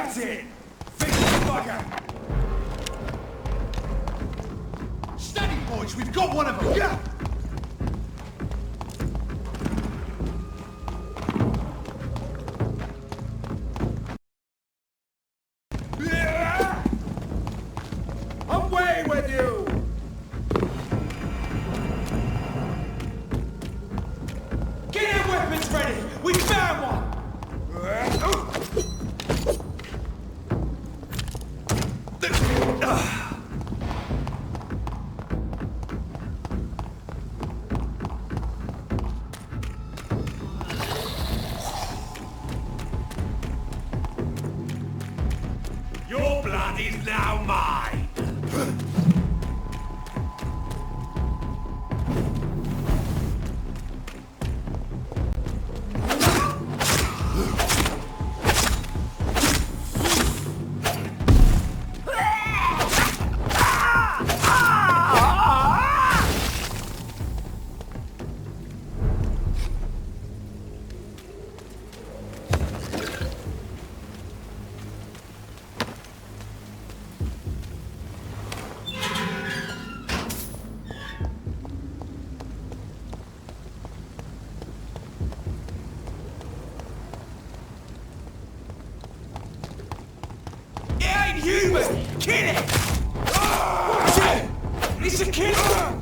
That's it! Fix the bugger! Steady, boys, we've got one of them! Yeah! Away with you! Get your weapons ready! We found one! Your blood is now mine! Human! Kill it! Watch it! It's a killer!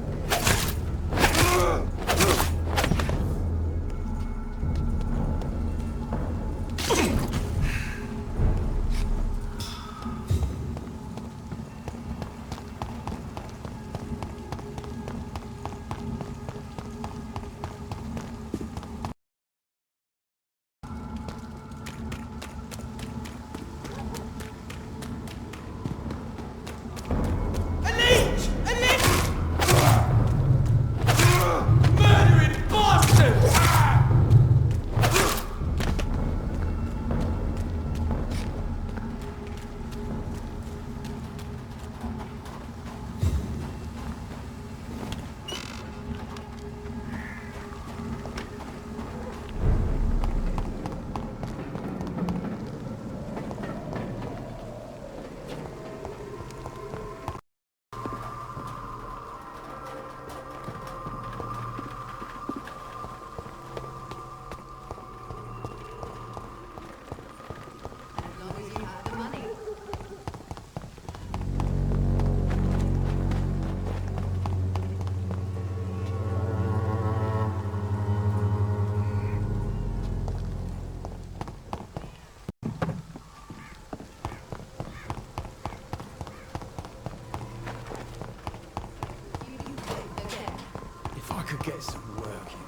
Could get some work in.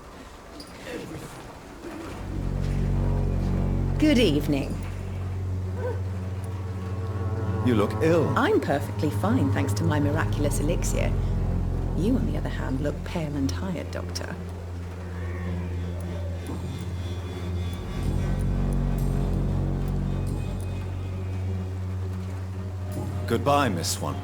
Everything. Good evening. You look ill. I'm perfectly fine, thanks to my miraculous elixir. You, on the other hand, look pale and tired, Doctor. Goodbye, Miss Swan.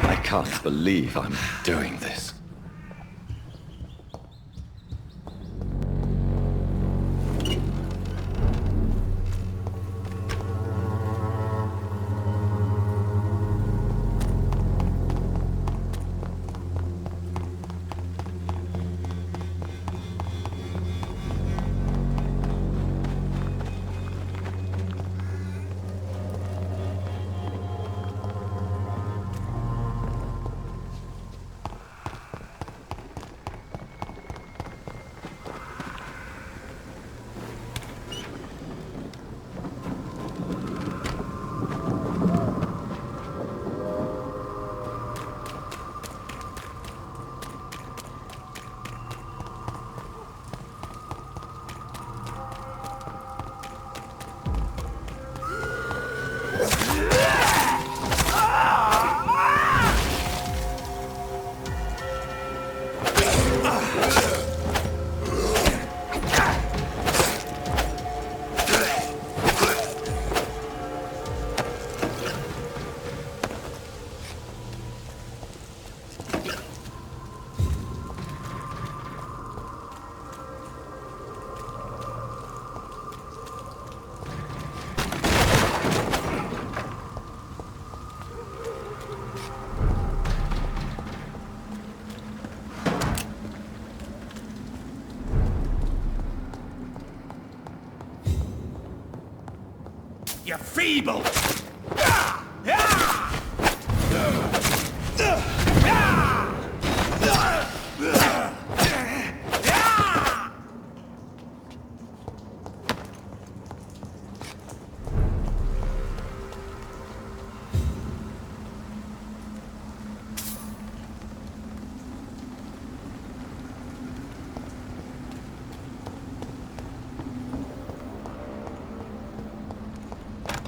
I can't believe I'm doing this. You're feeble!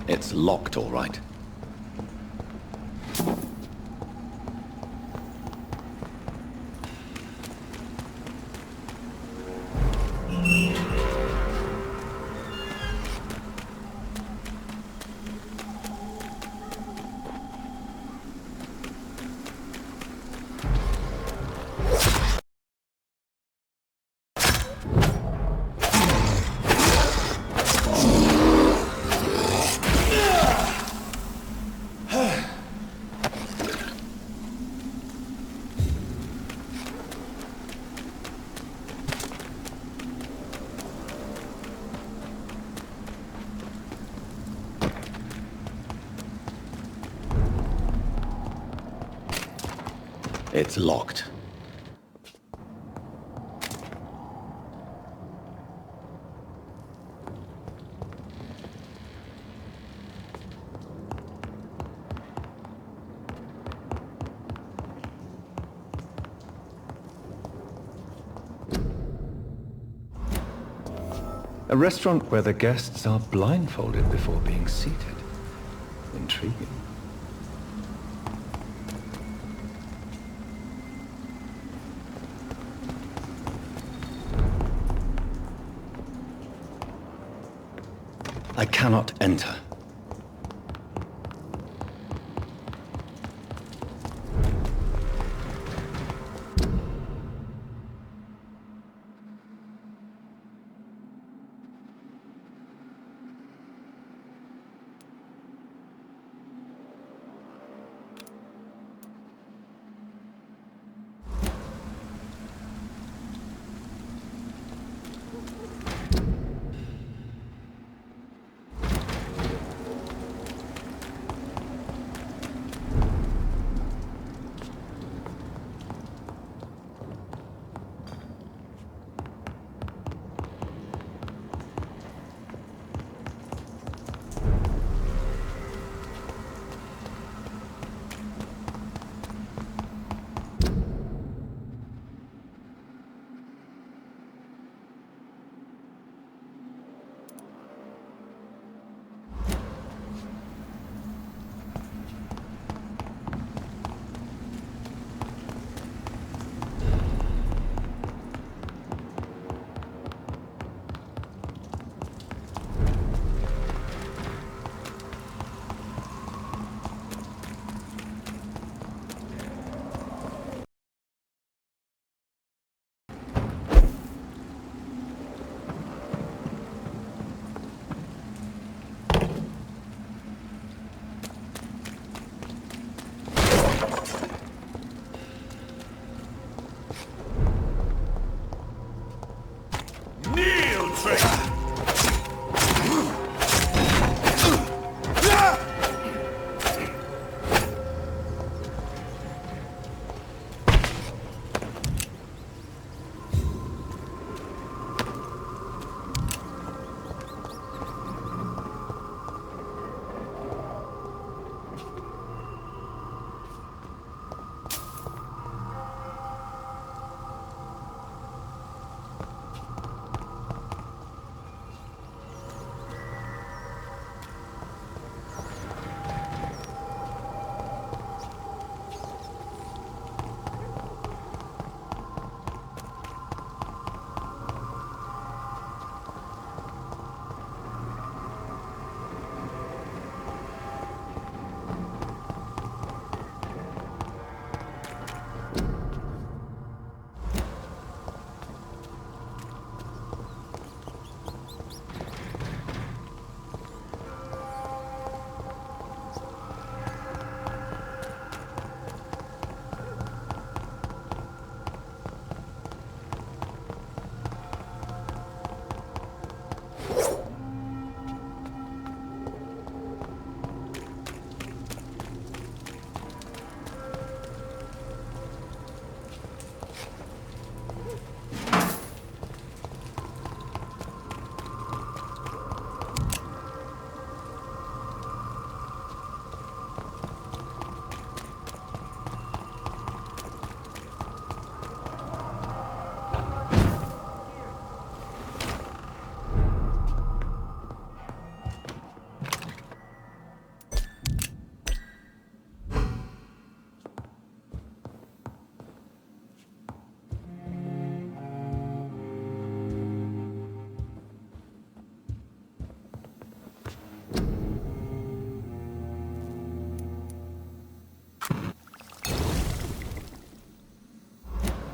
It's locked, all right. It's locked. A restaurant where the guests are blindfolded before being seated. Intriguing. I cannot enter.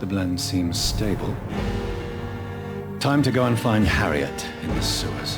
blend seems stable. Time to go and find Harriet in the sewers.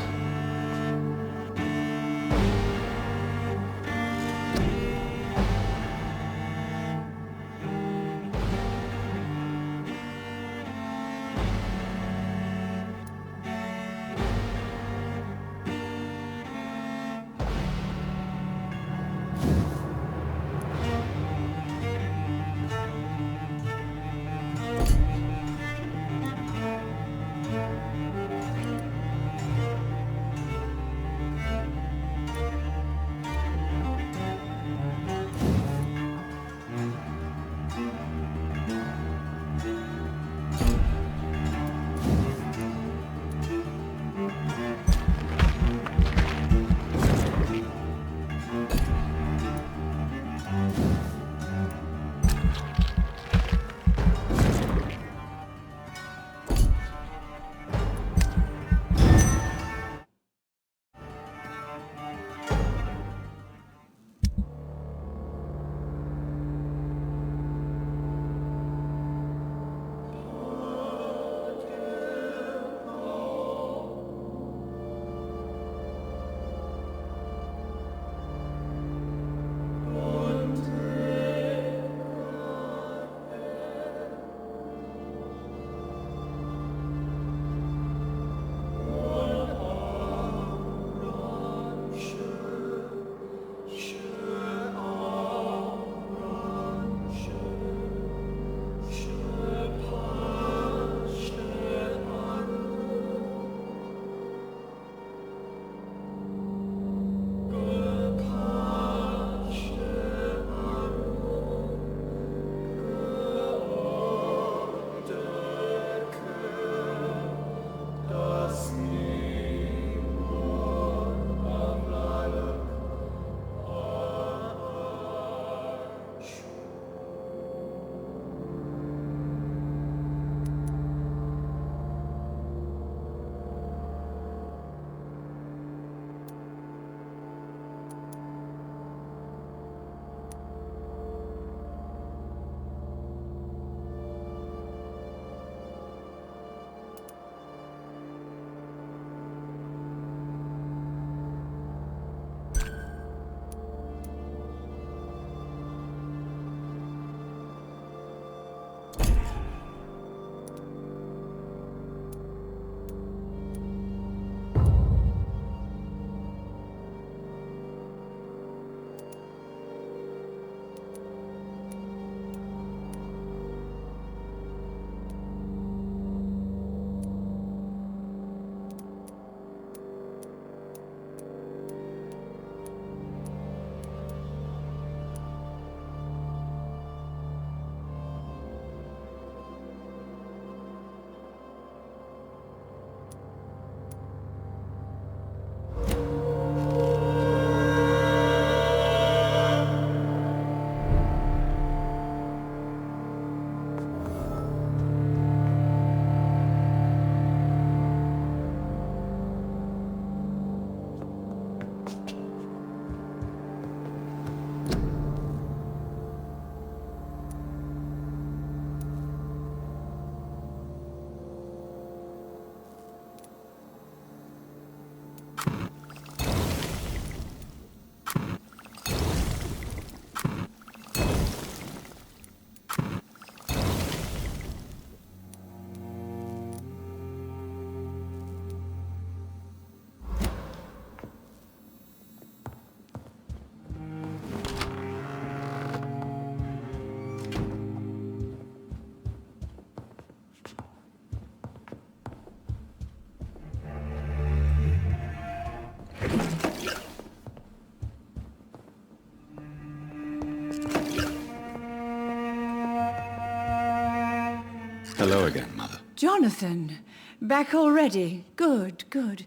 Hello again, Mother. Jonathan, back already? Good, good.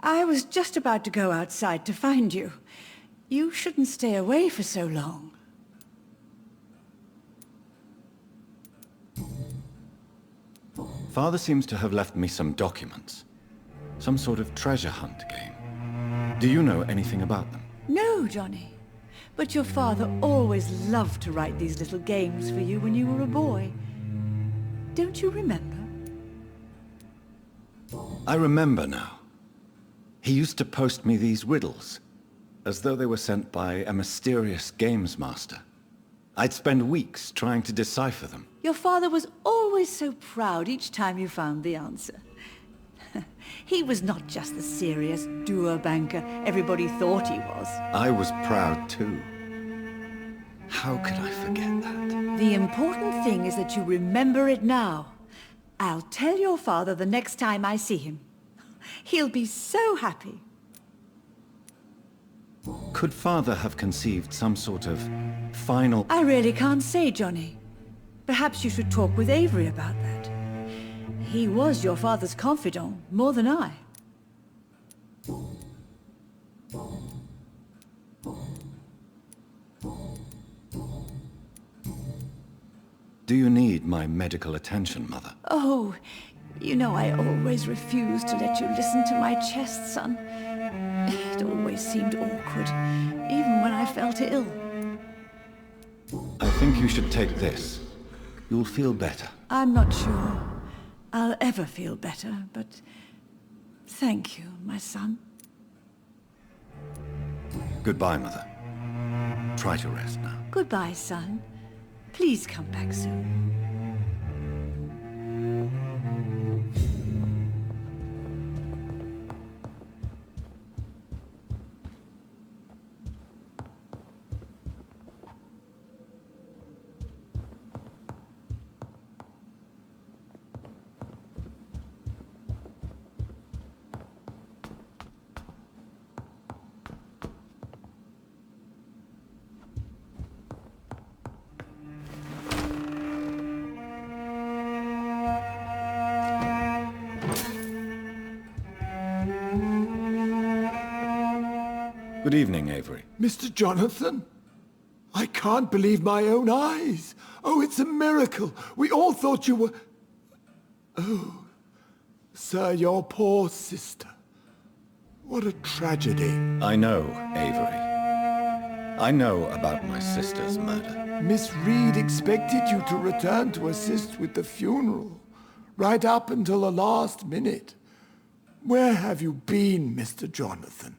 I was just about to go outside to find you. You shouldn't stay away for so long. Father seems to have left me some documents. Some sort of treasure hunt game. Do you know anything about them? No, Johnny. But your father always loved to write these little games for you when you were a boy. Don't you remember? I remember now. He used to post me these riddles, as though they were sent by a mysterious games master. I'd spend weeks trying to decipher them. Your father was always so proud each time you found the answer. He was not just the serious doer banker everybody thought he was. I was proud too. How could I forget that? The important thing is that you remember it now. I'll tell your father the next time I see him. He'll be so happy. Could Father have conceived some sort of final... I really can't say, Johnny. Perhaps you should talk with Avery about that. He was your father's confidant, more than I. Do you need my medical attention, Mother? Oh, you know I always refused to let you listen to my chest, son. It always seemed awkward, even when I felt ill. I think you should take this. You'll feel better. I'm not sure I'll ever feel better, but thank you, my son. Goodbye, Mother. Try to rest now. Goodbye, son. Please come back soon. Good evening, Avery. Mr. Jonathan? I can't believe my own eyes. Oh, it's a miracle. We all thought you were... Oh, sir, your poor sister. What a tragedy. I know, Avery. I know about my sister's murder. Miss Reed expected you to return to assist with the funeral, right up until the last minute. Where have you been, Mr. Jonathan?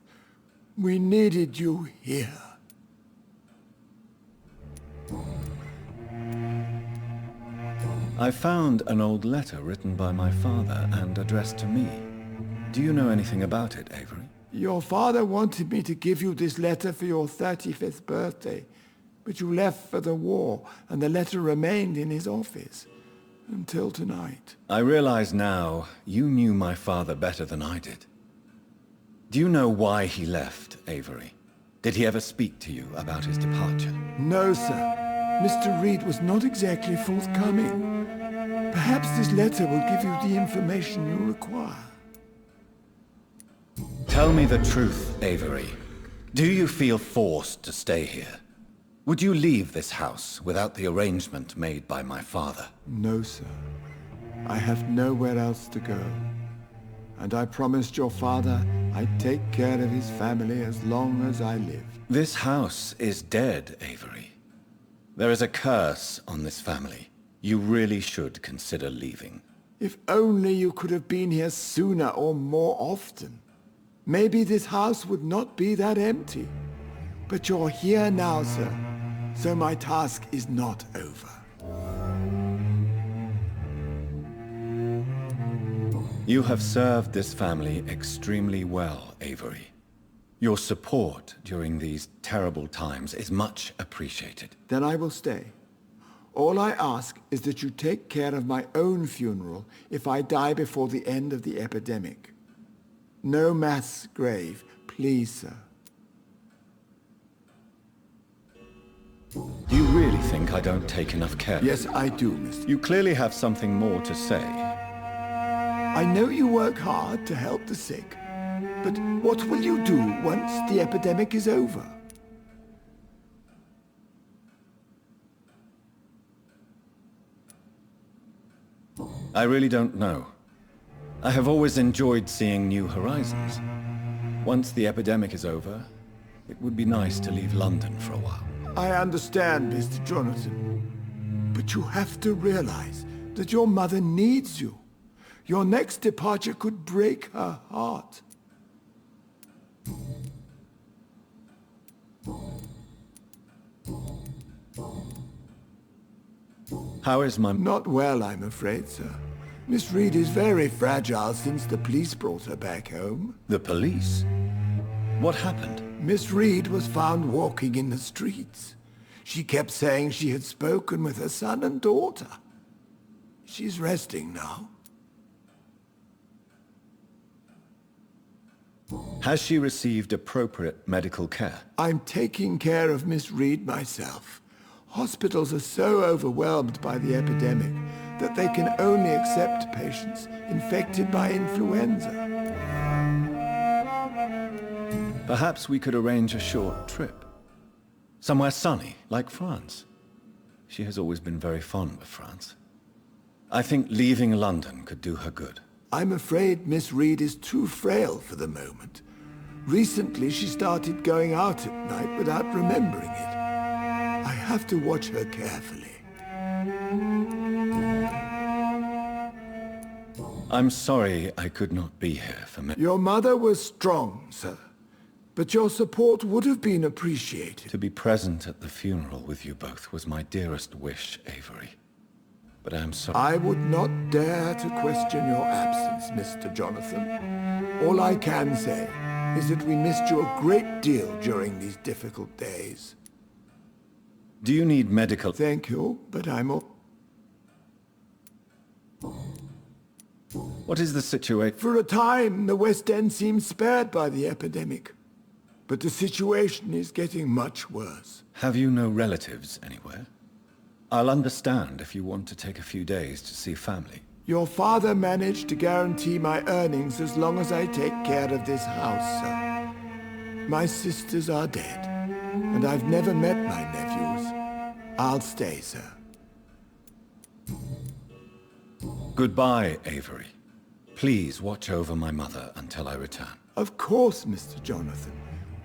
We needed you here. I found an old letter written by my father and addressed to me. Do you know anything about it, Avery? Your father wanted me to give you this letter for your 35th birthday, but you left for the war, and the letter remained in his office until tonight. I realize now you knew my father better than I did. Do you know why he left, Avery? Did he ever speak to you about his departure? No, sir. Mr. Reed was not exactly forthcoming. Perhaps this letter will give you the information you require. Tell me the truth, Avery. Do you feel forced to stay here? Would you leave this house without the arrangement made by my father? No, sir. I have nowhere else to go. And I promised your father I'd take care of his family as long as I lived. This house is dead, Avery. There is a curse on this family. You really should consider leaving. If only you could have been here sooner or more often. Maybe this house would not be that empty. But you're here now, sir. So my task is not over. You have served this family extremely well, Avery. Your support during these terrible times is much appreciated. Then I will stay. All I ask is that you take care of my own funeral if I die before the end of the epidemic. No mass grave, please, sir. Do you really think I don't take enough care? Yes, I do, Mr. You clearly have something more to say. I know you work hard to help the sick, but what will you do once the epidemic is over? I really don't know. I have always enjoyed seeing new horizons. Once the epidemic is over, it would be nice to leave London for a while. I understand, Mr. Jonathan, but you have to realize that your mother needs you. Your next departure could break her heart. How is my... Not well, I'm afraid, sir. Miss Reed is very fragile since the police brought her back home. The police? What happened? Miss Reed was found walking in the streets. She kept saying she had spoken with her son and daughter. She's resting now. Has she received appropriate medical care? I'm taking care of Miss Reed myself. Hospitals are so overwhelmed by the epidemic that they can only accept patients infected by influenza. Perhaps we could arrange a short trip. Somewhere sunny, like France. She has always been very fond of France. I think leaving London could do her good. I'm afraid Miss Reed is too frail for the moment. Recently she started going out at night without remembering it. I have to watch her carefully. I'm sorry I could not be here for me. Your mother was strong, sir. But your support would have been appreciated. To be present at the funeral with you both was my dearest wish, Avery. But I am sorry. I would not dare to question your absence, Mr. Jonathan. All I can say is that we missed you a great deal during these difficult days. Do you need medical... Thank you, but I'm all... What is the situation? For a time, the West End seemed spared by the epidemic. But the situation is getting much worse. Have you no relatives anywhere? I'll understand if you want to take a few days to see family. Your father managed to guarantee my earnings as long as I take care of this house, sir. My sisters are dead, and I've never met my nephews. I'll stay, sir. Goodbye, Avery. Please watch over my mother until I return. Of course, Mr. Jonathan.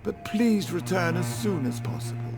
But please return as soon as possible.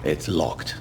It's locked.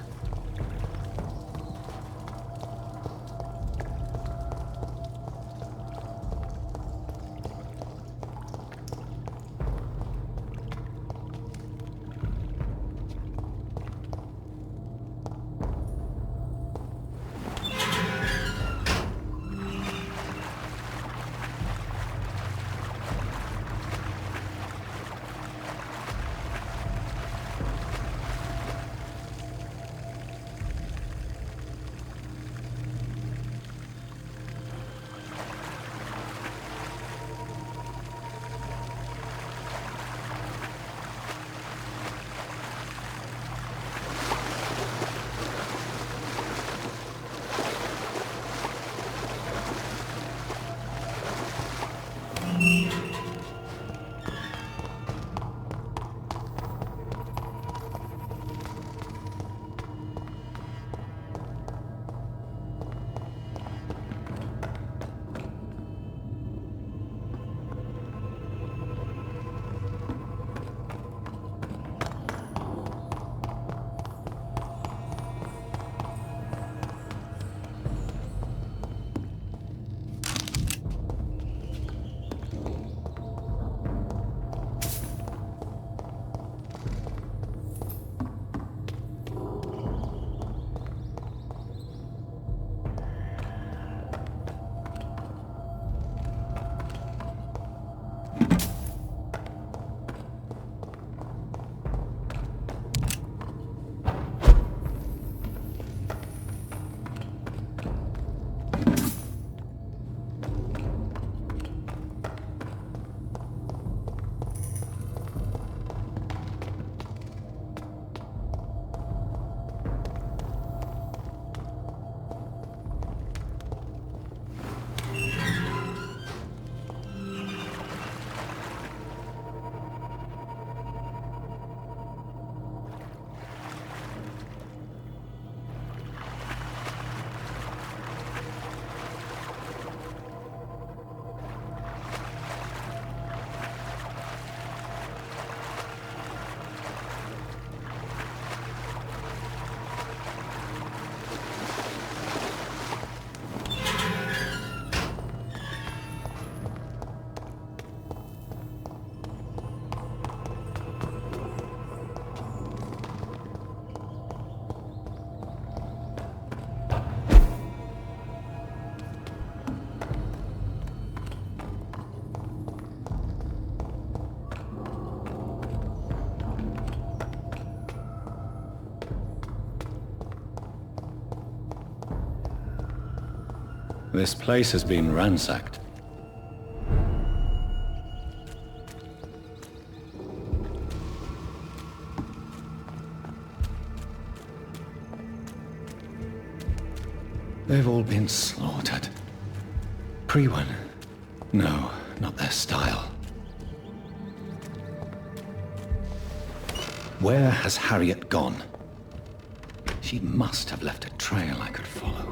This place has been ransacked. They've all been slaughtered. Pre-one? No, not their style. Where has Harriet gone? She must have left a trail I could follow.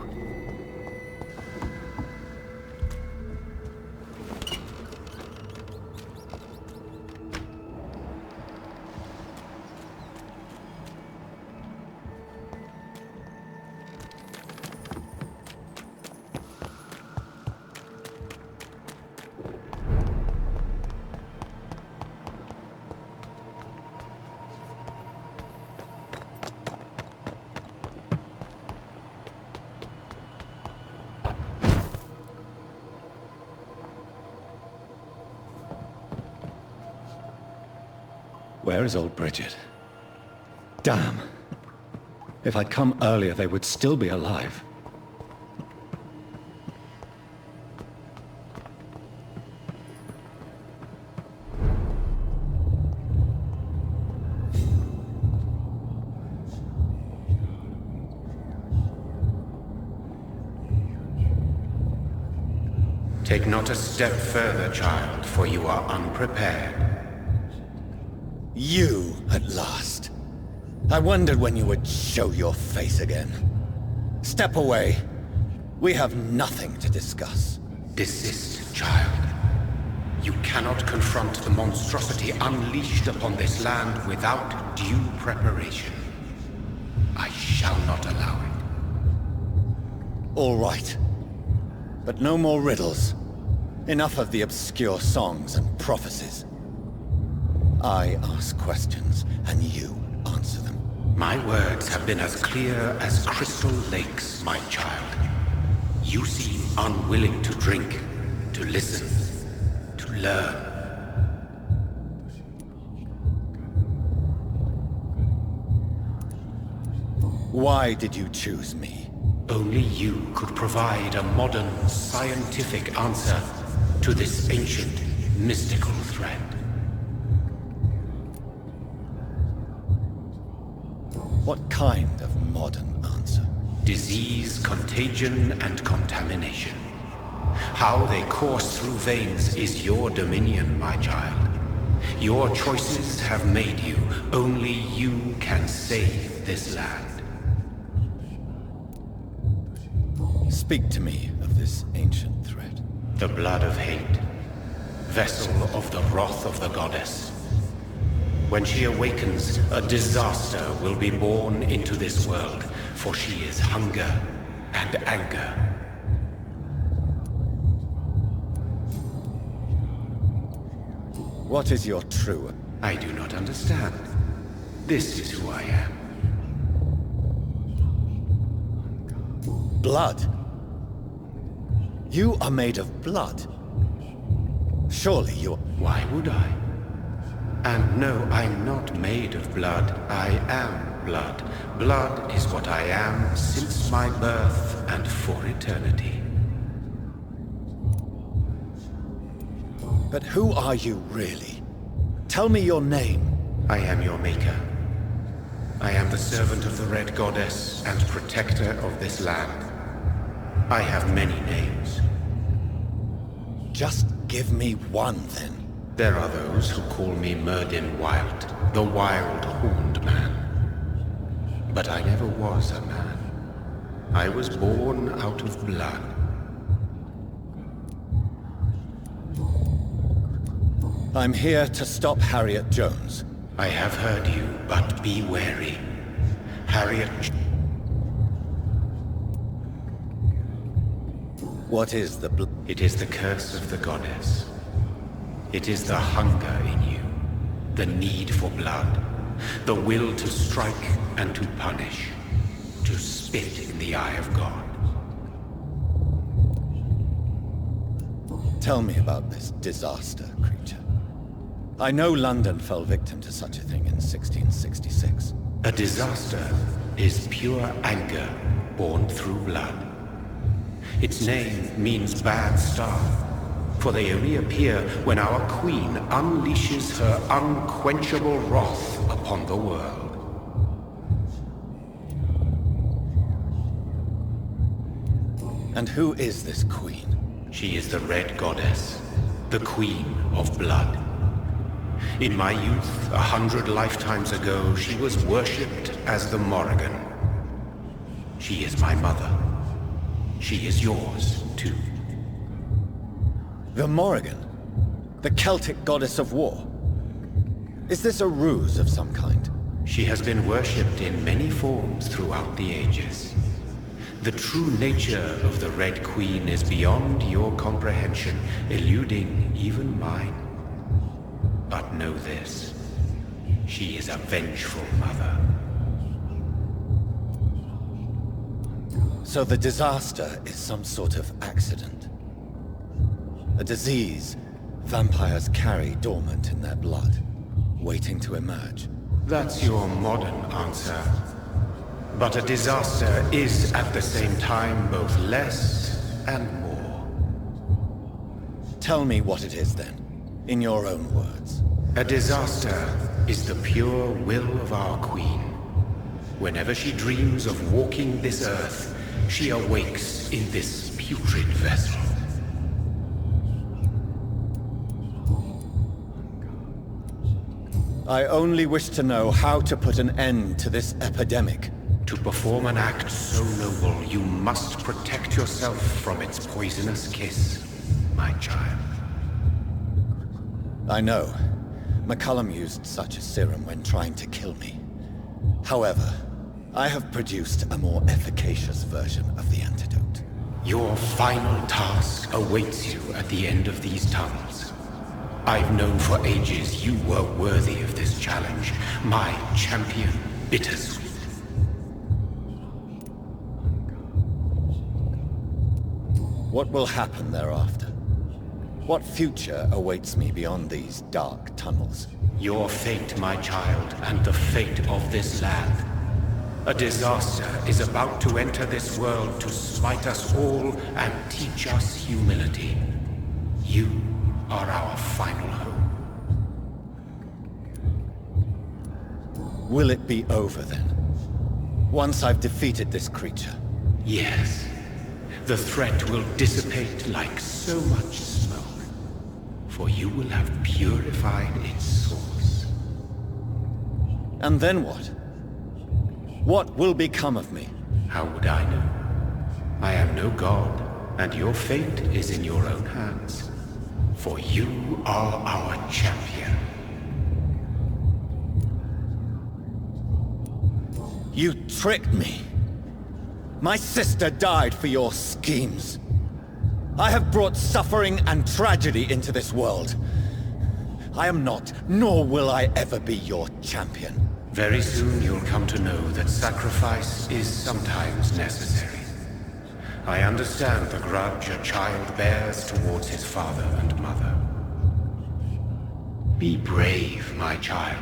Where is old Bridget? Damn! If I'd come earlier, they would still be alive. Take not a step further, child, for you are unprepared. You, at last. I wondered when you would show your face again. Step away. We have nothing to discuss. Desist, child. You cannot confront the monstrosity unleashed upon this land without due preparation. I shall not allow it. All right. But no more riddles. Enough of the obscure songs and prophecies. I ask questions, and you answer them. My words have been as clear as crystal lakes, my child. You seem unwilling to drink, to listen, to learn. Why did you choose me? Only you could provide a modern, scientific answer to this ancient, mystical threat. What kind of modern answer? Disease, contagion, and contamination. How they course through veins is your dominion, my child. Your choices have made you. Only you can save this land. Speak to me of this ancient threat. The blood of hate. Vessel of the wrath of the goddess. When she awakens, a disaster will be born into this world, for she is hunger and anger. What is your true? I do not understand. This is who I am. Blood? You are made of blood. Surely you... Why would I? And no, I'm not made of blood. I am blood. Blood is what I am since my birth and for eternity. But who are you really? Tell me your name. I am your maker. I am the servant of the Red Goddess and protector of this land. I have many names. Just give me one, then. There are those who call me Merdin Wild, the Wild Horned Man. But I never was a man. I was born out of blood. I'm here to stop Harriet Jones. I have heard you, but be wary. Harriet... What is the It is the curse of the goddess. It is the hunger in you, the need for blood, the will to strike and to punish, to spit in the eye of God. Tell me about this disaster, creature. I know London fell victim to such a thing in 1666. A disaster is pure anger born through blood. Its name means bad star, for they only appear when our queen unleashes her unquenchable wrath upon the world. And who is this queen? She is the Red Goddess, the Queen of Blood. In my youth, 100 lifetimes ago, she was worshipped as the Morrigan. She is my mother. She is yours, too. The Morrigan? The Celtic goddess of war? Is this a ruse of some kind? She has been worshipped in many forms throughout the ages. The true nature of the Red Queen is beyond your comprehension, eluding even mine. But know this, she is a vengeful mother. So the disaster is some sort of accident. A disease vampires carry dormant in their blood, waiting to emerge. That's your modern answer. But a disaster is at the same time both less and more. Tell me what it is then, in your own words. A disaster is the pure will of our queen. Whenever she dreams of walking this earth, she awakes in this putrid vessel. I only wish to know how to put an end to this epidemic. To perform an act so noble, you must protect yourself from its poisonous kiss, my child. I know. McCullum used such a serum when trying to kill me. However, I have produced a more efficacious version of the antidote. Your final task awaits you at the end of these tunnels. I've known for ages you were worthy of this challenge, my champion, Bittersweet. What will happen thereafter? What future awaits me beyond these dark tunnels? Your fate, my child, and the fate of this land. A disaster is about to enter this world to smite us all and teach us humility. You are our final hope. Will it be over then? Once I've defeated this creature? Yes. The threat will dissipate like so much smoke, for you will have purified its source. And then what? What will become of me? How would I know? I am no god, and your fate is in your own hands. For you are our champion. You tricked me. My sister died for your schemes. I have brought suffering and tragedy into this world. I am not, nor will I ever be your champion. Very soon you'll come to know that sacrifice is sometimes necessary. I understand the grudge a child bears towards his father and mother. Be brave, my child.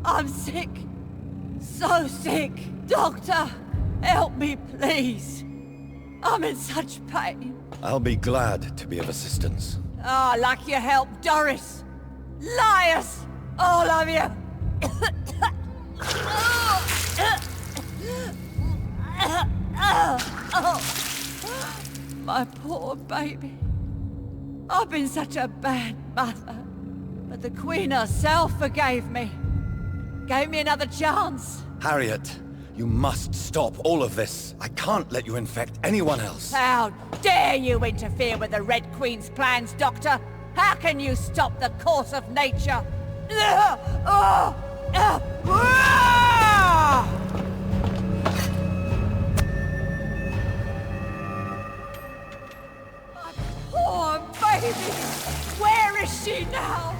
I'm sick. So sick. Doctor, help me, please. I'm in such pain. I'll be glad to be of assistance. Ah, like your help, Doris. Liars! All of you! poor baby. I've been such a bad mother. But the Queen herself forgave me. Gave me another chance. Harriet, you must stop all of this. I can't let you infect anyone else. How dare you interfere with the Red Queen's plans, Doctor? How can you stop the course of nature? My poor baby! Where is she now?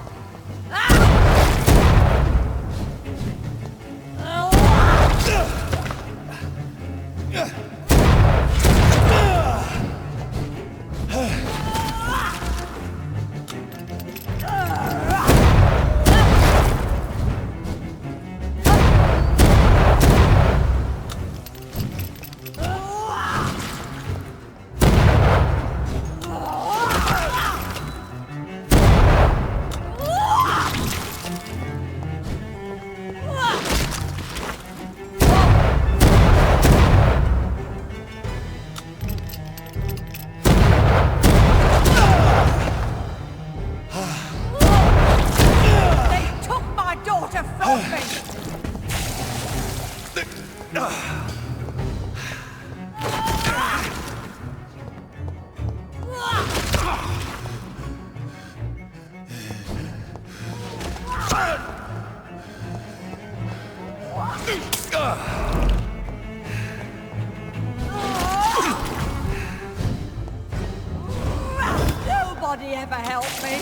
Nobody ever helped me.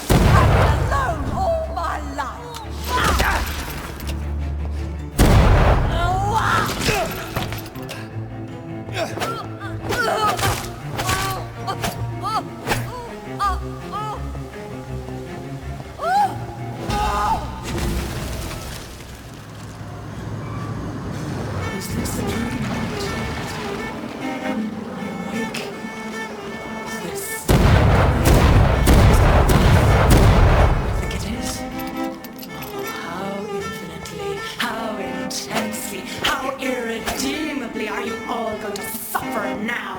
I've been alone all my life. Is this a dream? Awake? Is this... I think it is. Oh, how infinitely, how intensely, how irredeemably are you all going to suffer now?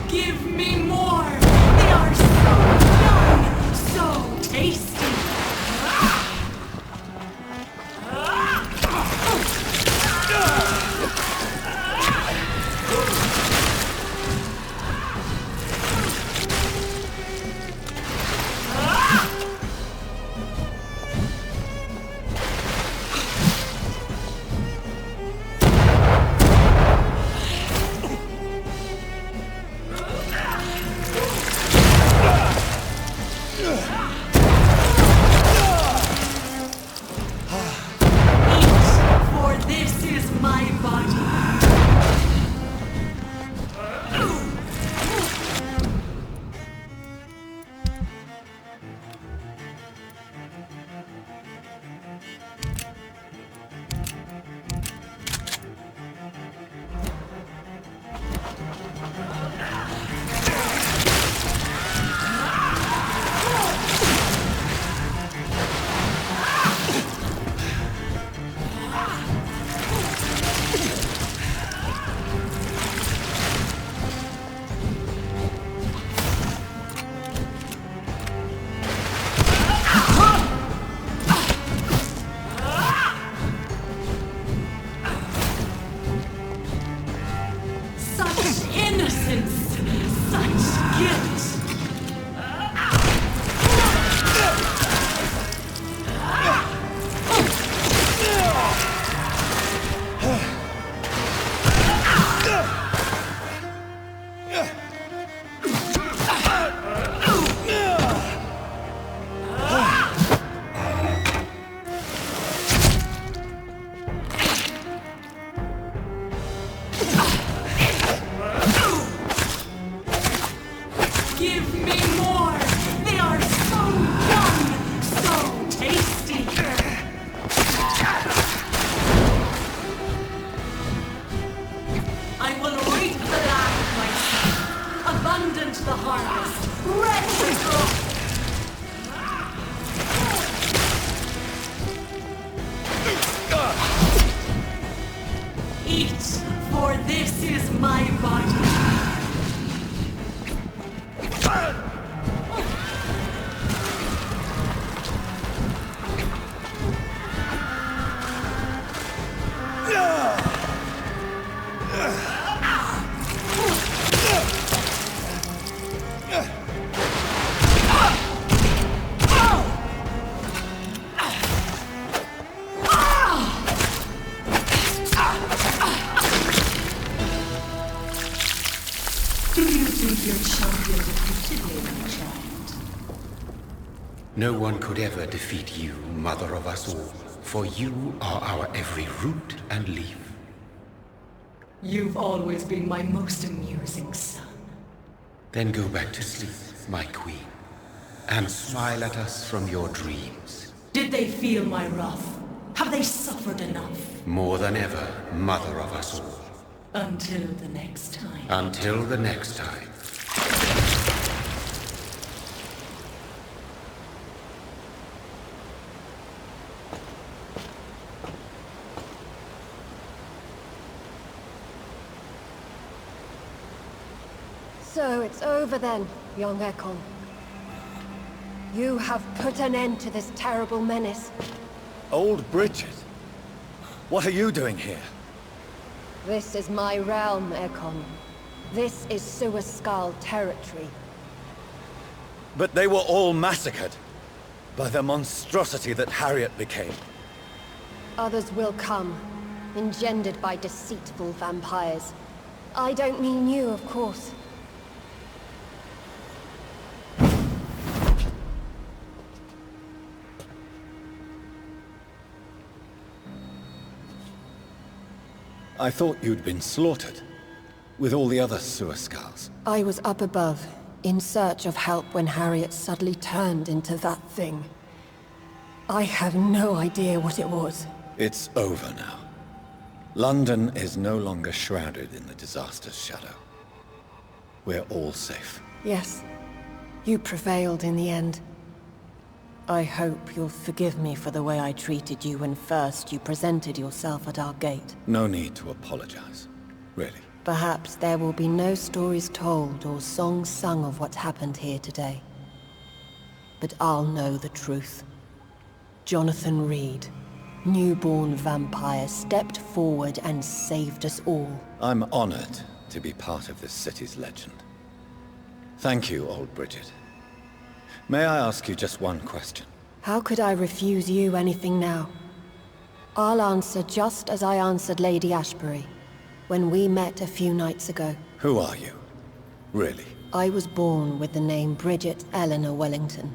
Give me more! They are so young, so tasty! For this is my body. Such innocence, such guilt. Give me more! They are so young, so Return to the harvest. Rest is gone. Eat, for this is my body. No one could ever defeat you, mother of us all, for you are our every root and leaf. You've always been my most amusing son. Then go back to sleep, my queen, and smile at us from your dreams. Did they feel my wrath? Have they suffered enough? More than ever, mother of us all. Until the next time. Until the next time. So it's over then, young Ekon. You have put an end to this terrible menace. Old Bridget? What are you doing here? This is my realm, Ekon. This is Suaskal territory. But they were all massacred by the monstrosity that Harriet became. Others will come, engendered by deceitful vampires. I don't mean you, of course. I thought you'd been slaughtered, with all the other Suaskals. I was up above, in search of help when Harriet suddenly turned into that thing. I have no idea what it was. It's over now. London is no longer shrouded in the disaster's shadow. We're all safe. Yes, you prevailed in the end. I hope you'll forgive me for the way I treated you when first you presented yourself at our gate. No need to apologize, really. Perhaps there will be no stories told or songs sung of what happened here today. But I'll know the truth. Jonathan Reed, newborn vampire, stepped forward and saved us all. I'm honored to be part of this city's legend. Thank you, old Bridget. May I ask you just one question? How could I refuse you anything now? I'll answer just as I answered Lady Ashbury when we met a few nights ago. Who are you? Really? I was born with the name Bridget Eleanor Wellington.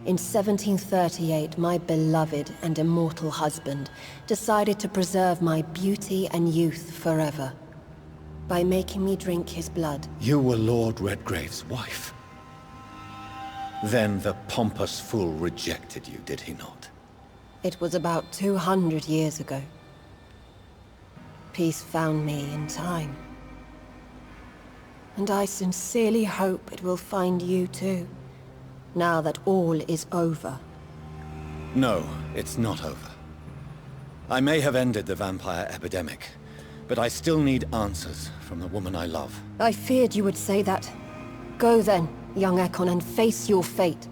In 1738, my beloved and immortal husband decided to preserve my beauty and youth forever by making me drink his blood. You were Lord Redgrave's wife. Then the pompous fool rejected you, did he not? It was about 200 years ago. Peace found me in time. And I sincerely hope it will find you too, now that all is over. No, it's not over. I may have ended the vampire epidemic, but I still need answers from the woman I love. I feared you would say that. Go then, young Ekon, and face your fate.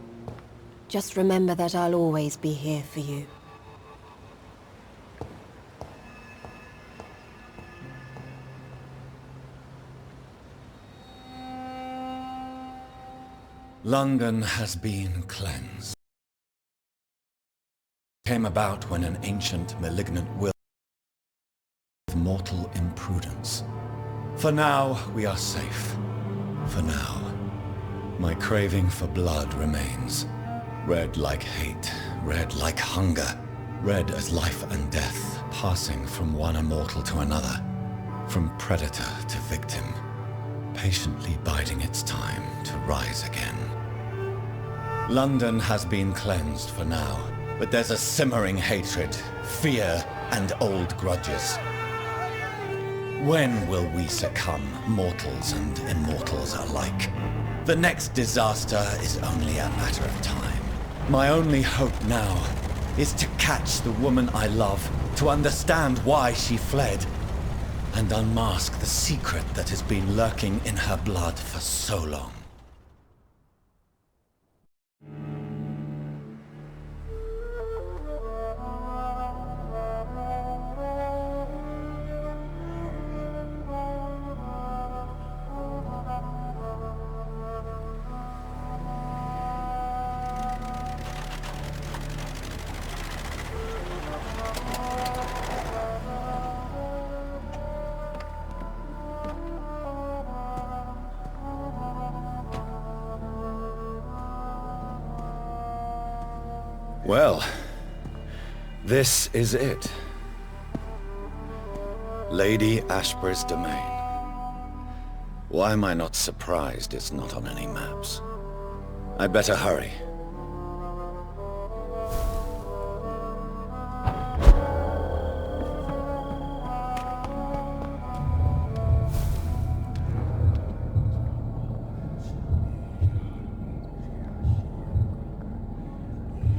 Just remember that I'll always be here for you. London has been cleansed. Came about when an ancient malignant will with mortal imprudence. For now, we are safe. For now. My craving for blood remains. Red like hate, red like hunger. Red as life and death, passing from one immortal to another. From predator to victim. Patiently biding its time to rise again. London has been cleansed for now, but there's a simmering hatred, fear, and old grudges. When will we succumb, mortals and immortals alike? The next disaster is only a matter of time. My only hope now is to catch the woman I love, to understand why she fled, and unmask the secret that has been lurking in her blood for so long. Well, this is it. Lady Ashbur's domain. Why am I not surprised it's not on any maps? I'd better hurry.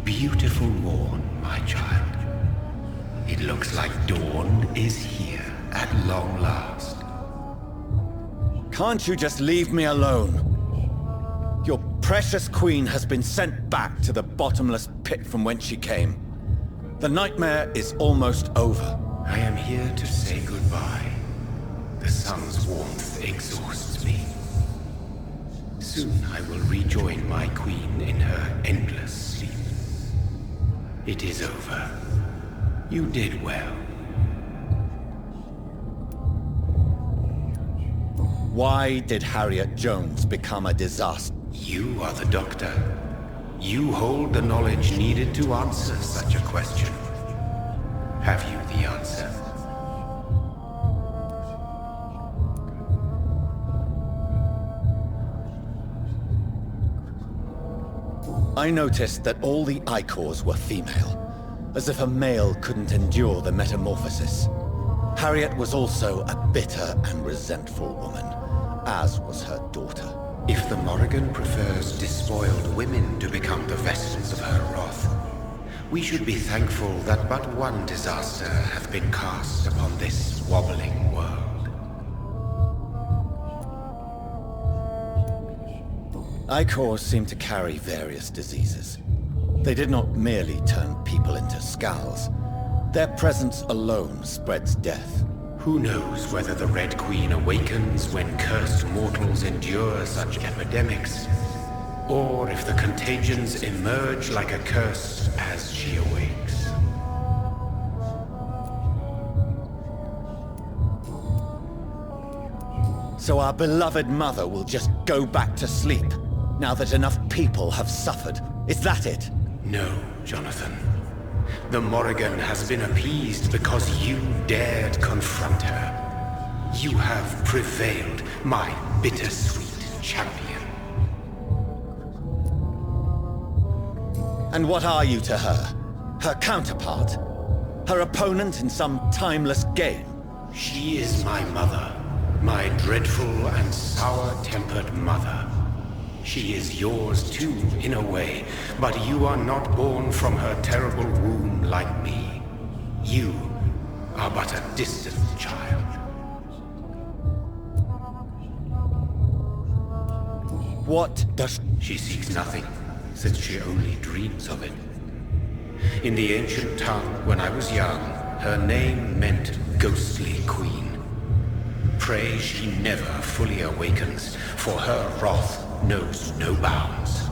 Beautiful morn, my child. It looks like dawn is here at long last. Can't you just leave me alone? Your precious queen has been sent back to the bottomless pit from whence she came. The nightmare is almost over. I am here to say goodbye. The sun's warmth exhausts me. Soon I will rejoin my queen in her endless sleep. It is over. You did well. Why did Harriet Jones become a disaster? You are the doctor. You hold the knowledge needed to answer such a question. Have you the answer? I noticed that all the Icors were female, as if a male couldn't endure the metamorphosis. Harriet was also a bitter and resentful woman, as was her daughter. If the Morrigan prefers despoiled women to become the vessels of her wrath, we should be thankful that but one disaster hath been cast upon this wobbling world. Icors seem to carry various diseases. They did not merely turn people into skulls. Their presence alone spreads death. Who knows whether the Red Queen awakens when cursed mortals endure such epidemics, or if the contagions emerge like a curse as she awakes. So our beloved mother will just go back to sleep, now that enough people have suffered. Is that it? No, Jonathan. The Morrigan has been appeased because you dared confront her. You have prevailed, my bittersweet champion. And what are you to her? Her counterpart? Her opponent in some timeless game? She is my mother, my dreadful and sour-tempered mother. She is yours too, in a way, but you are not born from her terrible womb like me. You are but a distant child. What does... She seeks nothing, since she only dreams of it. In the ancient tongue, when I was young, her name meant Ghostly Queen. Pray she never fully awakens, for her wrath knows no bounds.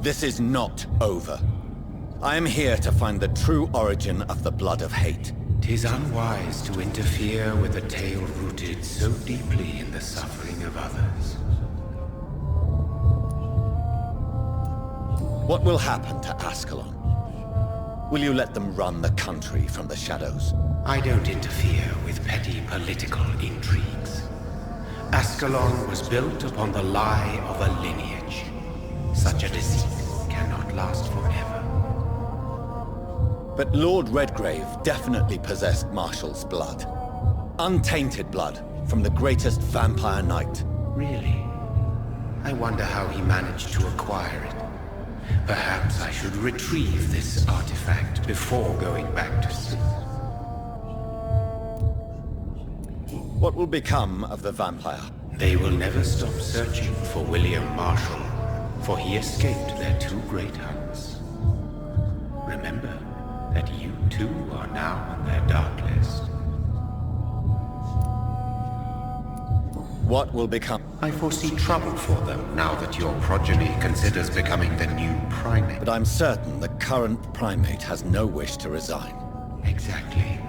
This is not over. I am here to find the true origin of the blood of hate. 'Tis unwise to interfere with a tale rooted so deeply in the suffering of others. What will happen to Ascalon? Will you let them run the country from the shadows? I don't interfere with petty political intrigues. Ascalon was built upon the lie of a lineage. Such a deceit cannot last forever. But Lord Redgrave definitely possessed Marshall's blood. Untainted blood from the greatest vampire knight. Really? I wonder how he managed to acquire it. Perhaps I should retrieve this artifact before going back to sleep. What will become of the vampire? They will never stop searching for William Marshall, for he escaped their two great hunts. Remember that you too are now on their dark list. What will become? I foresee trouble for them now that your progeny considers becoming the new primate. But I'm certain the current primate has no wish to resign. Exactly.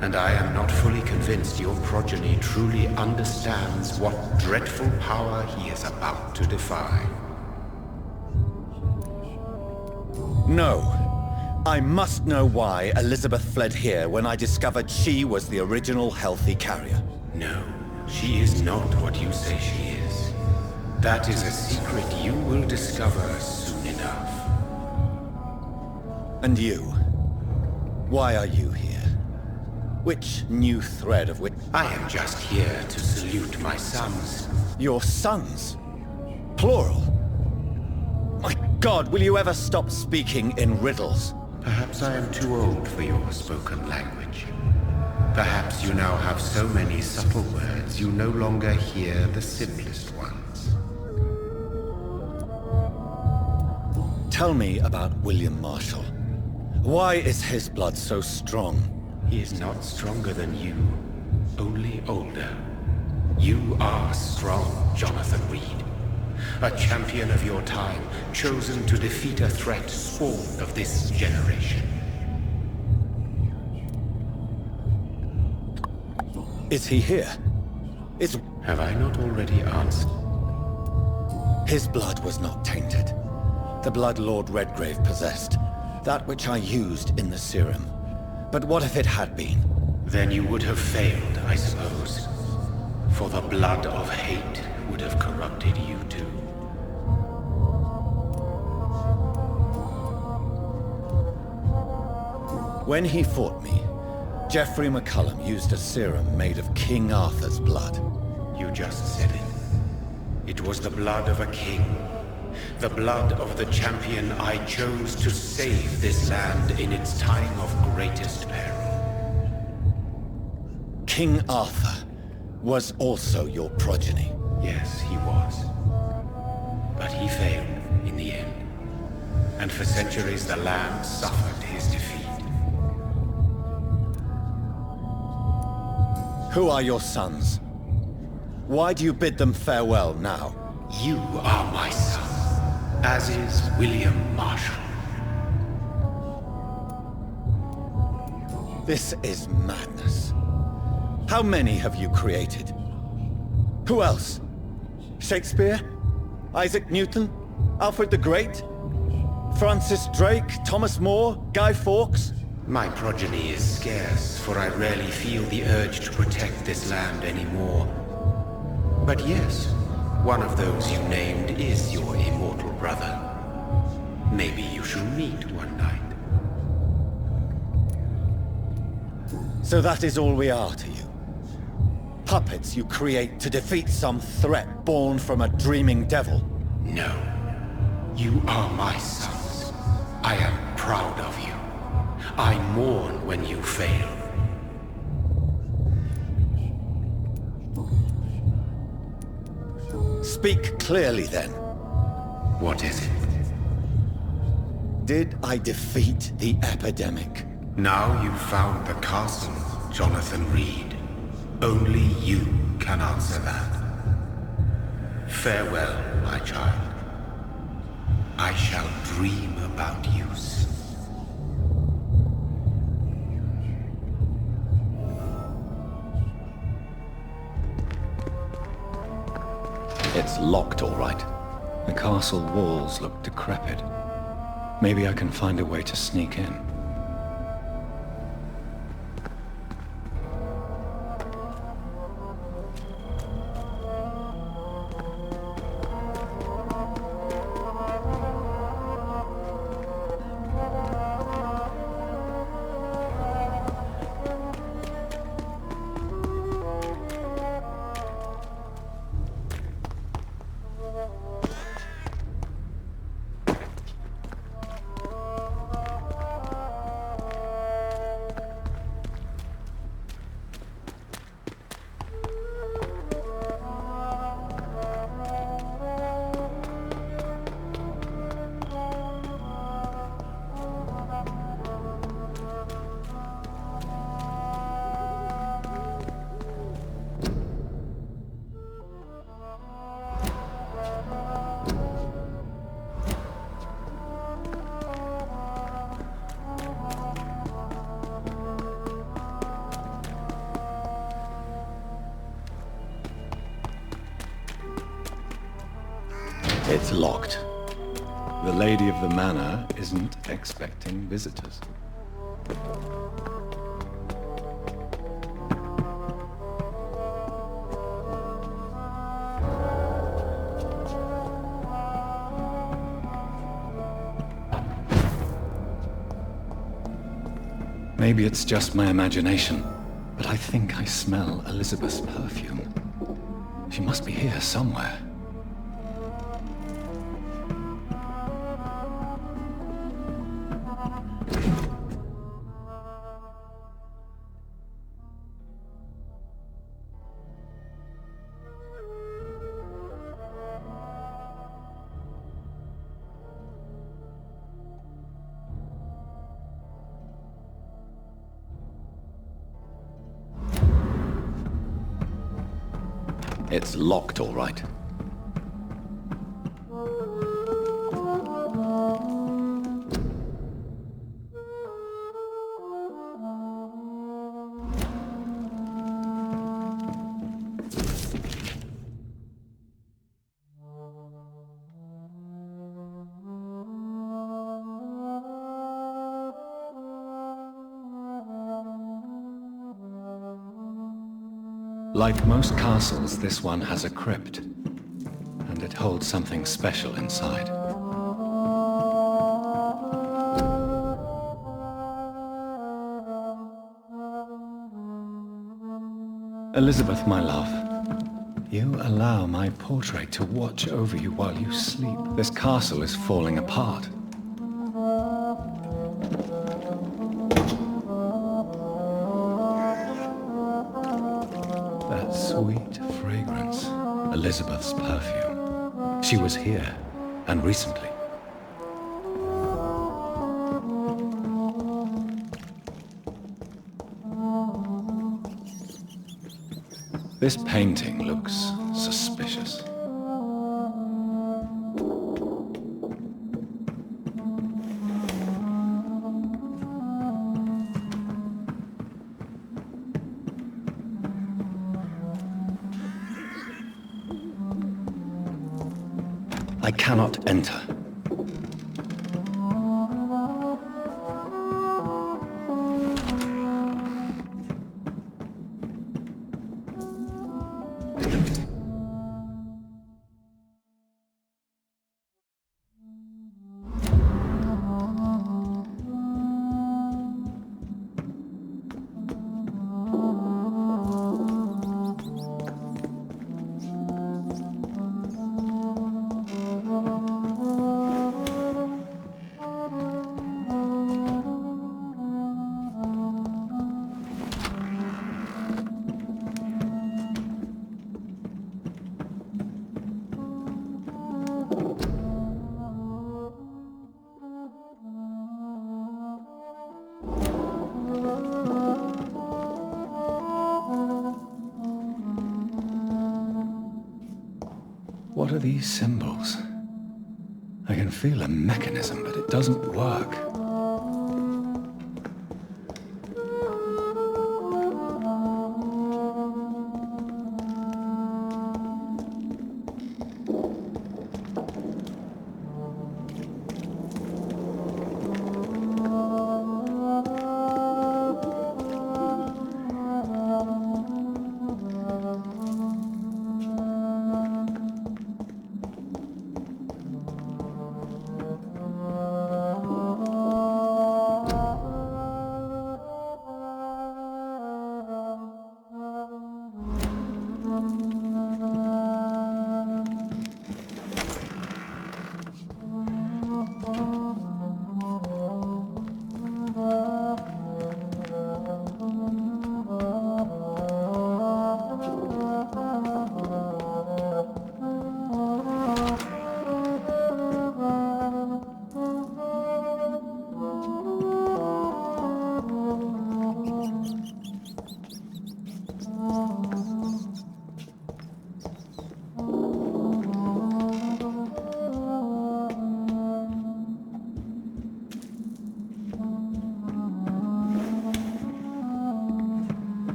And I am not fully convinced your progeny truly understands what dreadful power he is about to defy. No. I must know why Elizabeth fled here when I discovered she was the original healthy carrier. No, she is not what you say she is. That is a secret you will discover soon enough. And you? Why are you here? Which new thread of which... I am just here to salute my sons. Your sons? Plural? My God, will you ever stop speaking in riddles? Perhaps I am too old for your spoken language. Perhaps you now have so many subtle words you no longer hear the simplest ones. Tell me about William Marshall. Why is his blood so strong? He is not stronger than you, only older. You are strong, Jonathan Reed. A champion of your time, chosen to defeat a threat spawned of this generation. Is he here? Have I not already answered? His blood was not tainted. The blood Lord Redgrave possessed. That which I used in the serum. But what if it had been? Then you would have failed, I suppose. For the blood of hate would have corrupted you too. When he fought me, Geoffrey McCullum used a serum made of King Arthur's blood. You just said it. It was the blood of a king. The blood of the champion I chose to save this land in its time of greatest peril. King Arthur was also your progeny. Yes, he was. But he failed in the end. And for centuries the land suffered his defeat. Who are your sons? Why do you bid them farewell now? You are my son, as is William Marshall. This is madness. How many have you created? Who else? Shakespeare? Isaac Newton? Alfred the Great? Francis Drake? Thomas More? Guy Fawkes? My progeny is scarce, for I rarely feel the urge to protect this land anymore. But yes, one of those you named is your immortal brother. Maybe you shall meet one night. So that is all we are to you? Puppets you create to defeat some threat born from a dreaming devil? No. You are my sons. I am proud of you. I mourn when you fail. Speak clearly then. What is it? Did I defeat the epidemic? Now you've found the castle, Jonathan Reed. Only you can answer that. Farewell, my child. I shall dream about you soon. It's locked, all right. The castle walls look decrepit. Maybe I can find a way to sneak in. It's locked. The lady of the manor isn't expecting visitors. Maybe it's just my imagination, but I think I smell Elizabeth's perfume. She must be here somewhere. It's locked, all right. Like most castles, this one has a crypt, and it holds something special inside. Elizabeth, my love, you allow my portrait to watch over you while you sleep. This castle is falling apart. That sweet fragrance, Elizabeth's perfume. She was here, and recently. This painting looks suspicious. I cannot enter. What are these symbols? I can feel a mechanism, but it doesn't work.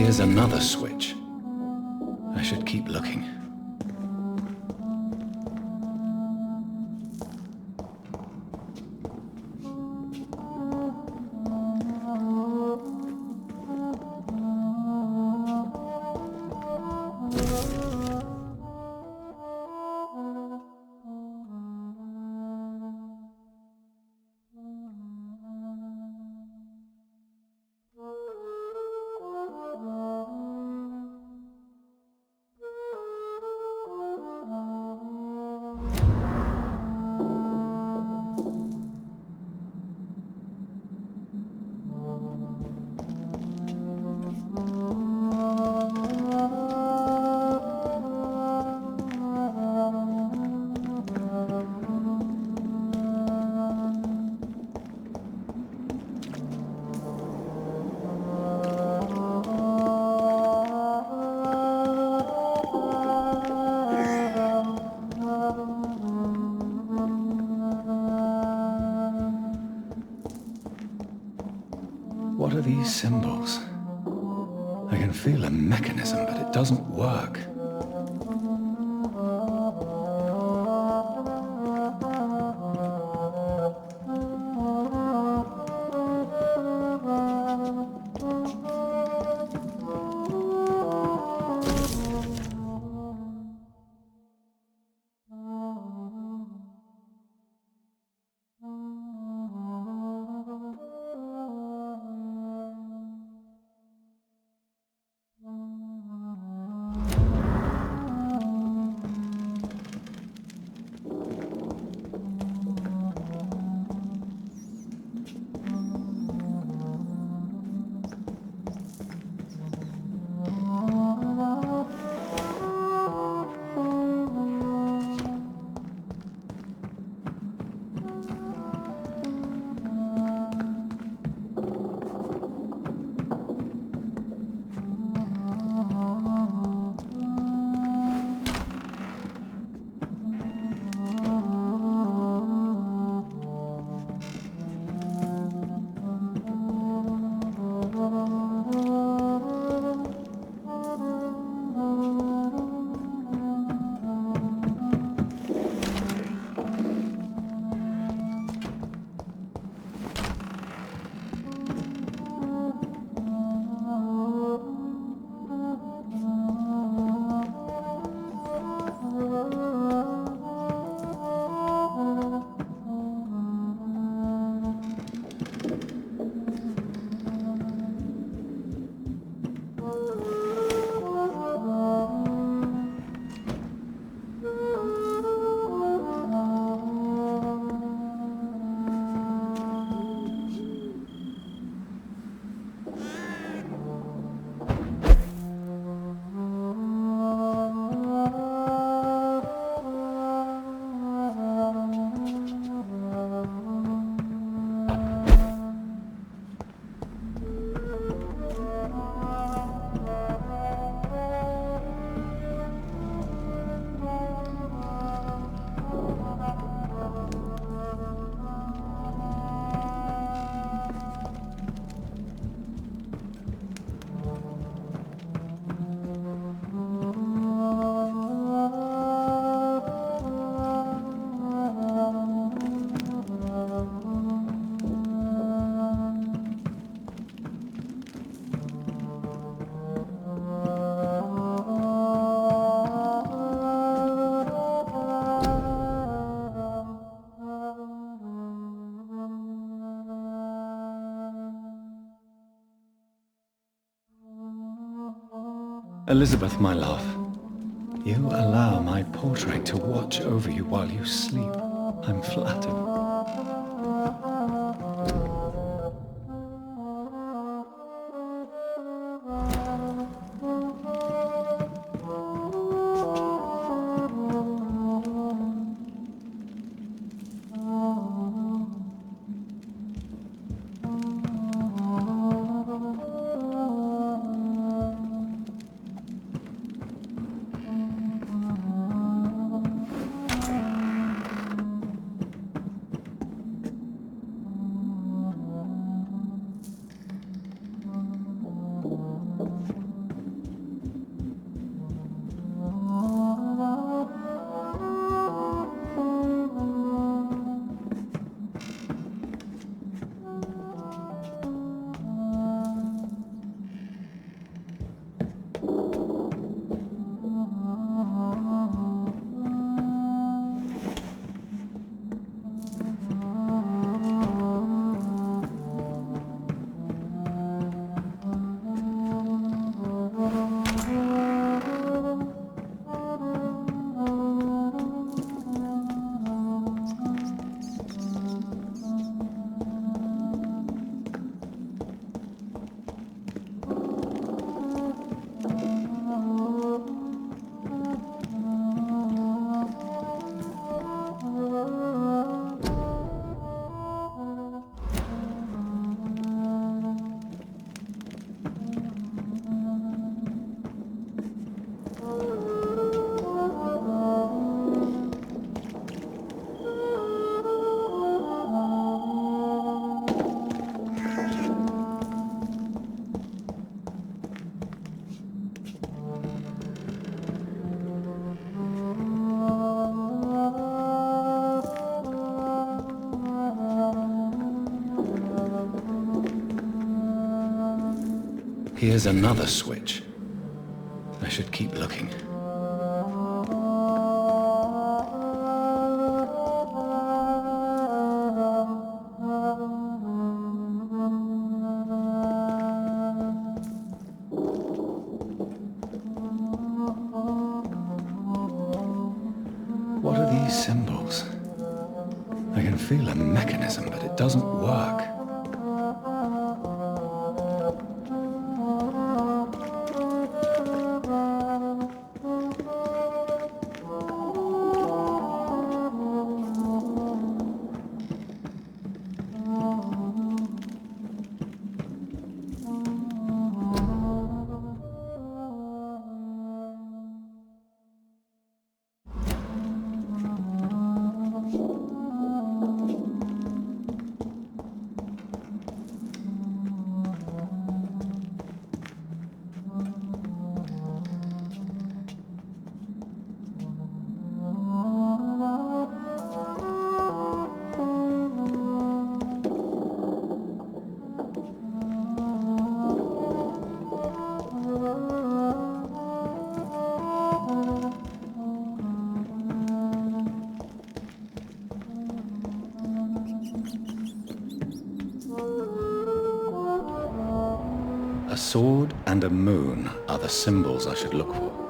Here's another switch. I should keep looking. What are these symbols? I can feel a mechanism, but it doesn't work. Elizabeth, my love, you allow my portrait to watch over you while you sleep. I'm flattered. Here's another switch. I should keep looking. What are these symbols? I can feel a mechanism, but it doesn't work. A sword and a moon are the symbols I should look for.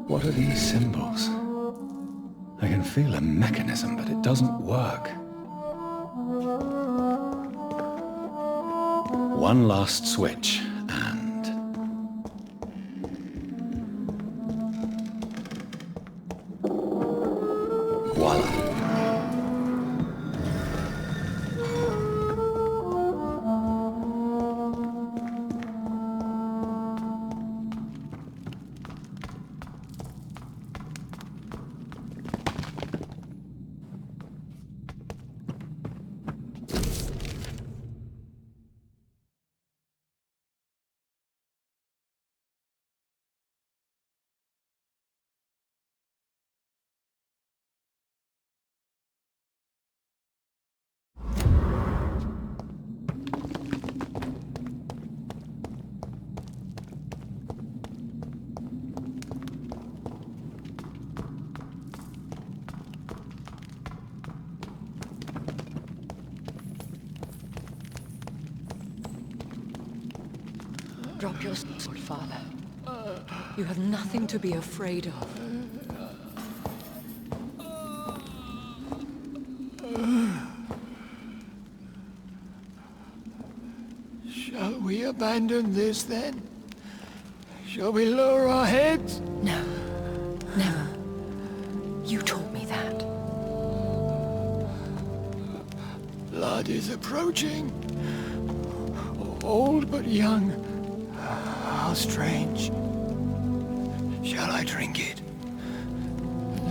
What are these symbols? I can feel a mechanism, but it doesn't work. One last switch, and... voila. Drop your sword, Father. You have nothing to be afraid of. Shall we abandon this then? Shall we lower our heads? No. Never. You taught me that. Blood is approaching. Old but young. How strange. Shall I drink it?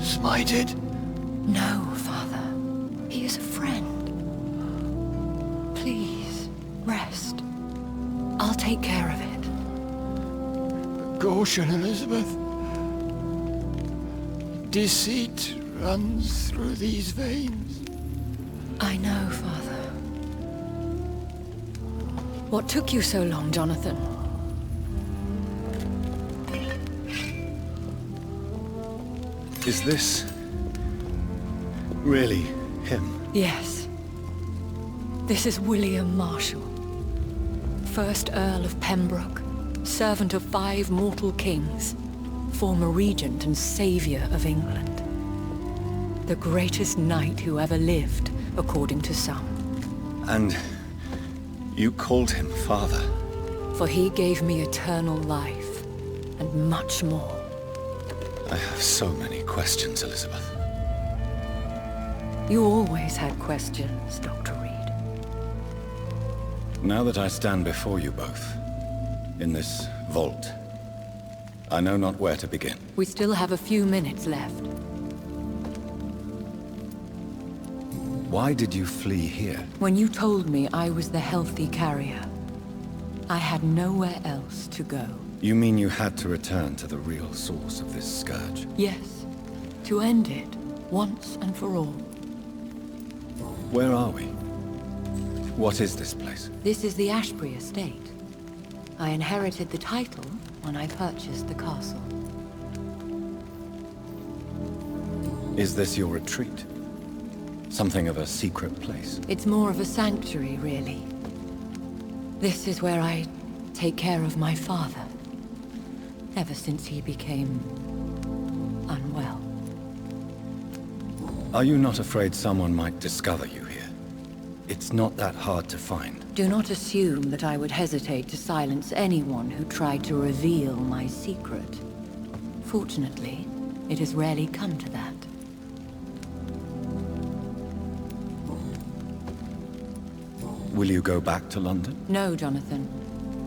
Smite it? No, Father. He is a friend. Please, rest. I'll take care of it. Caution, Elizabeth. Deceit runs through these veins. I know, Father. What took you so long, Jonathan? Is this really him? Yes. This is William Marshall, 1st Earl of Pembroke, servant of 5 mortal kings, former regent and saviour of England. The greatest knight who ever lived, according to some. And you called him father? For he gave me eternal life, and much more. I have so many questions, Elizabeth. You always had questions, Dr. Reed. Now that I stand before you both, in this vault, I know not where to begin. We still have a few minutes left. Why did you flee here? When you told me I was the healthy carrier, I had nowhere else to go. You mean you had to return to the real source of this scourge? Yes, to end it, once and for all. Where are we? What is this place? This is the Ashbury estate. I inherited the title when I purchased the castle. Is this your retreat? Something of a secret place? It's more of a sanctuary, really. This is where I take care of my father. Ever since he became unwell. Are you not afraid someone might discover you here? It's not that hard to find. Do not assume that I would hesitate to silence anyone who tried to reveal my secret. Fortunately, it has rarely come to that. Will you go back to London? No, Jonathan.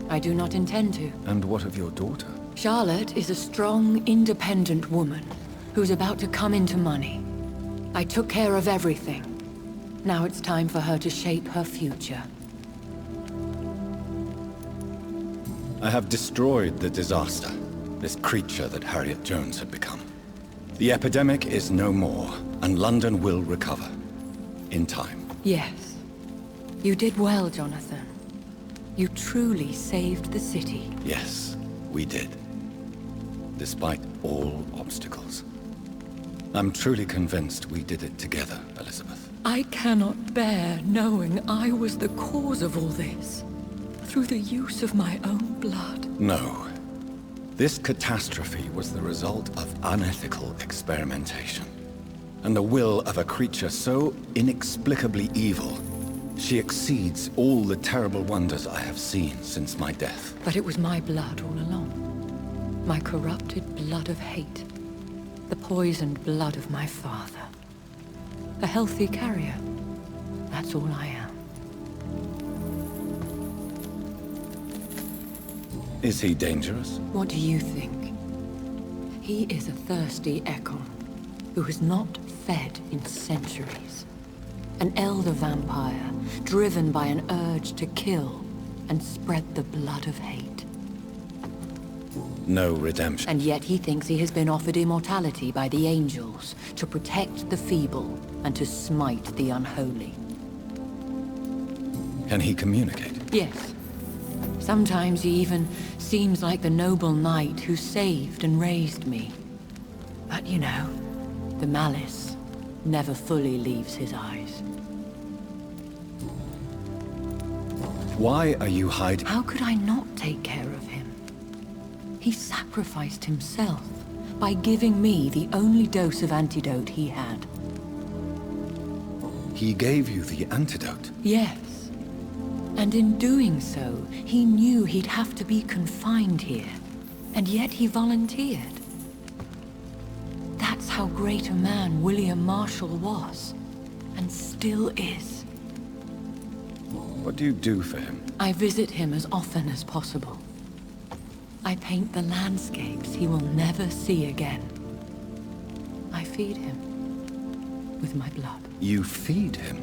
I do not intend to. And what of your daughter? Charlotte is a strong, independent woman who's about to come into money. I took care of everything. Now it's time for her to shape her future. I have destroyed the disaster, this creature that Harriet Jones had become. The epidemic is no more, and London will recover. In time. Yes. You did well, Jonathan. You truly saved the city. Yes, we did. Despite all obstacles. I'm truly convinced we did it together, Elizabeth. I cannot bear knowing I was the cause of all this. Through the use of my own blood. No. This catastrophe was the result of unethical experimentation. And the will of a creature so inexplicably evil, she exceeds all the terrible wonders I have seen since my death. But it was my blood all along. My corrupted blood of hate. The poisoned blood of my father. A healthy carrier. That's all I am. Is he dangerous? What do you think? He is a thirsty Ekon, who has not fed in centuries. An elder vampire, driven by an urge to kill and spread the blood of hate. No redemption. And yet he thinks he has been offered immortality by the angels to protect the feeble and to smite the unholy. Can he communicate? Yes. Sometimes he even seems like the noble knight who saved and raised me. But you know, the malice never fully leaves his eyes. Why are you hiding? How could I not take care of him? He sacrificed himself by giving me the only dose of antidote he had. He gave you the antidote? Yes. And in doing so, he knew he'd have to be confined here. And yet he volunteered. That's how great a man William Marshall was. And still is. What do you do for him? I visit him as often as possible. I paint the landscapes he will never see again. I feed him with my blood. You feed him?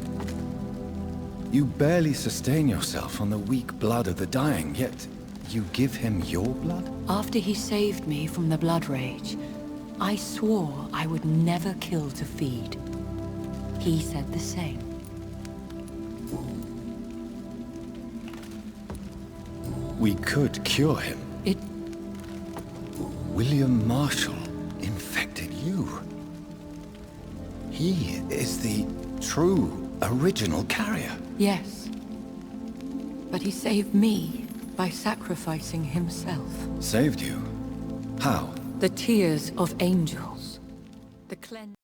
You barely sustain yourself on the weak blood of the dying, yet you give him your blood? After he saved me from the blood rage, I swore I would never kill to feed. He said the same. We could cure him. William Marshall infected you. He is the true, original carrier. Yes. But he saved me by sacrificing himself. Saved you? How? The tears of angels. The cleanse.